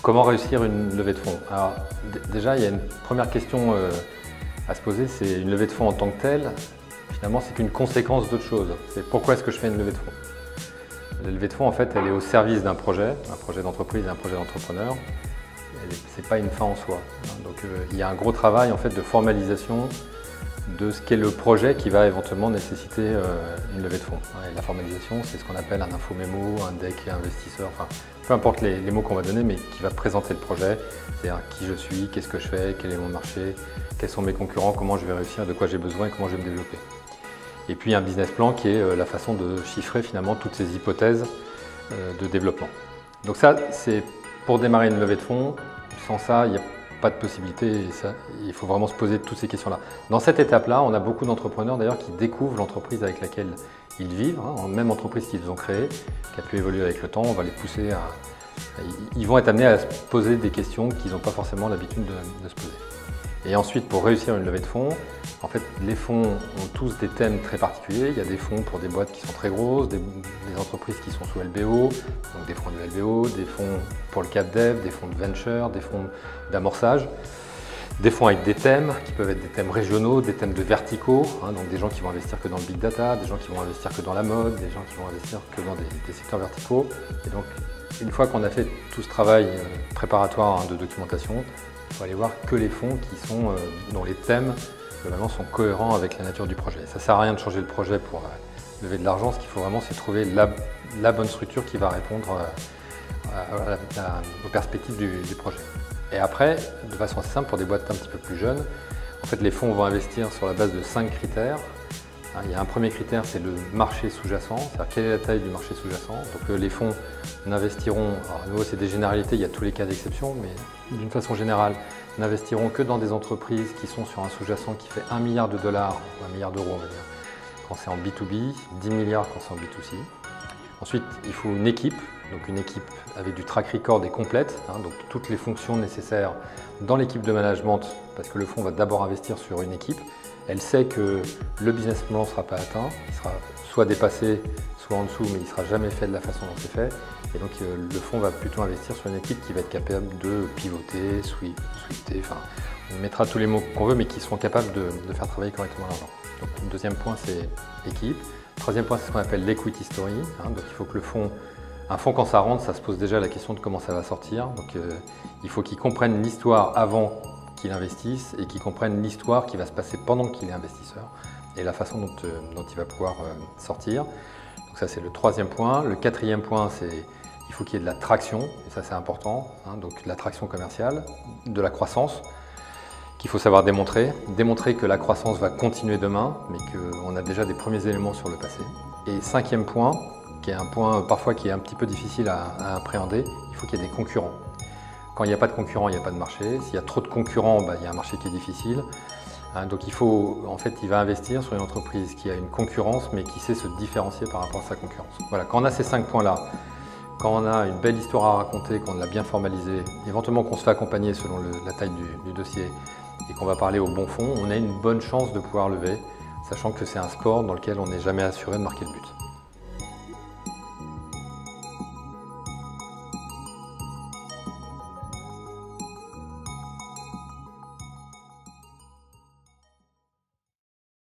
Comment réussir une levée de fonds? Alors, déjà, il y a une première question à se poser, c'est une levée de fonds en tant que telle. Finalement, c'est qu'une conséquence d'autre chose. C'est pourquoi est-ce que je fais une levée de fonds? La levée de fonds, en fait, elle est au service d'un projet d'entreprise et un projet d'entrepreneur. Ce n'est pas une fin en soi. Donc, il y a un gros travail en fait, de formalisation de ce qu'est le projet qui va éventuellement nécessiter une levée de fonds. Et la formalisation, c'est ce qu'on appelle un info-mémo, un deck investisseur, enfin, peu importe les mots qu'on va donner, mais qui va présenter le projet, c'est-à-dire qui je suis, qu'est-ce que je fais, quel est mon marché, quels sont mes concurrents, comment je vais réussir, de quoi j'ai besoin et comment je vais me développer. Et puis un business plan qui est la façon de chiffrer finalement toutes ces hypothèses de développement. Donc ça, c'est pour démarrer une levée de fonds. Sans ça, il n'y a pas de possibilité et ça, il faut vraiment se poser toutes ces questions-là. Dans cette étape-là, on a beaucoup d'entrepreneurs d'ailleurs qui découvrent l'entreprise avec laquelle ils vivent, même entreprise qu'ils ont créée, qui a pu évoluer avec le temps. On va les pousser à... Ils vont être amenés à se poser des questions qu'ils n'ont pas forcément l'habitude de se poser. Et ensuite, pour réussir une levée de fonds, en fait, les fonds ont tous des thèmes très particuliers. Il y a des fonds pour des boîtes qui sont très grosses, des entreprises qui sont sous LBO, donc des fonds de LBO, des fonds pour le cap dev, des fonds de venture, des fonds d'amorçage, des fonds avec des thèmes qui peuvent être des thèmes régionaux, des thèmes de verticaux, donc des gens qui vont investir que dans le big data, des gens qui vont investir que dans la mode, des gens qui vont investir que dans des secteurs verticaux. Et donc, une fois qu'on a fait tout ce travail préparatoire de documentation, il faut aller voir que les fonds qui sont, dont les thèmes globalement sont cohérents avec la nature du projet. Ça ne sert à rien de changer le projet pour lever de l'argent, ce qu'il faut vraiment c'est trouver la bonne structure qui va répondre aux perspectives du projet. Et après, de façon assez simple, pour des boîtes un petit peu plus jeunes, en fait les fonds vont investir sur la base de 5 critères. Il y a un premier critère, c'est le marché sous-jacent, c'est-à-dire quelle est la taille du marché sous-jacent. Donc les fonds n'investiront, alors à nouveau c'est des généralités, il y a tous les cas d'exception, mais d'une façon générale, n'investiront que dans des entreprises qui sont sur un sous-jacent qui fait 1 milliard de dollars, 1 milliard d'euros on va dire, quand c'est en B2B, 10 milliards quand c'est en B2C. Ensuite, il faut une équipe avec du track record et complète, donc toutes les fonctions nécessaires dans l'équipe de management, parce que le fonds va d'abord investir sur une équipe. Elle sait que le business plan ne sera pas atteint, il sera soit dépassé, soit en dessous, mais il ne sera jamais fait de la façon dont c'est fait. Et donc le fonds va plutôt investir sur une équipe qui va être capable de pivoter, sweeter, enfin on mettra tous les mots qu'on veut, mais qui seront capables de faire travailler correctement l'argent. Donc le deuxième point c'est équipe. Le troisième point c'est ce qu'on appelle l'equity story. Donc il faut que un fonds quand ça rentre, ça se pose déjà la question de comment ça va sortir. Donc il faut qu'il comprenne l'histoire avant qu'il investisse et qu'il comprenne l'histoire qui va se passer pendant qu'il est investisseur et la façon dont il va pouvoir sortir. Donc ça c'est le troisième point. Le quatrième point c'est il faut qu'il y ait de la traction, et ça c'est important, donc de la traction commerciale, de la croissance, qu'il faut savoir démontrer que la croissance va continuer demain, mais qu'on a déjà des premiers éléments sur le passé. Et cinquième point, qui est un point parfois qui est un petit peu difficile à appréhender, il faut qu'il y ait des concurrents. Quand il n'y a pas de concurrents, il n'y a pas de marché. S'il y a trop de concurrents, il y a un marché qui est difficile. Donc il va investir sur une entreprise qui a une concurrence, mais qui sait se différencier par rapport à sa concurrence. Voilà, quand on a ces 5 points-là, quand on a une belle histoire à raconter, qu'on l'a bien formalisée, éventuellement qu'on se fait accompagner selon la taille du dossier et qu'on va parler au bon fond, on a une bonne chance de pouvoir lever, sachant que c'est un sport dans lequel on n'est jamais assuré de marquer le but.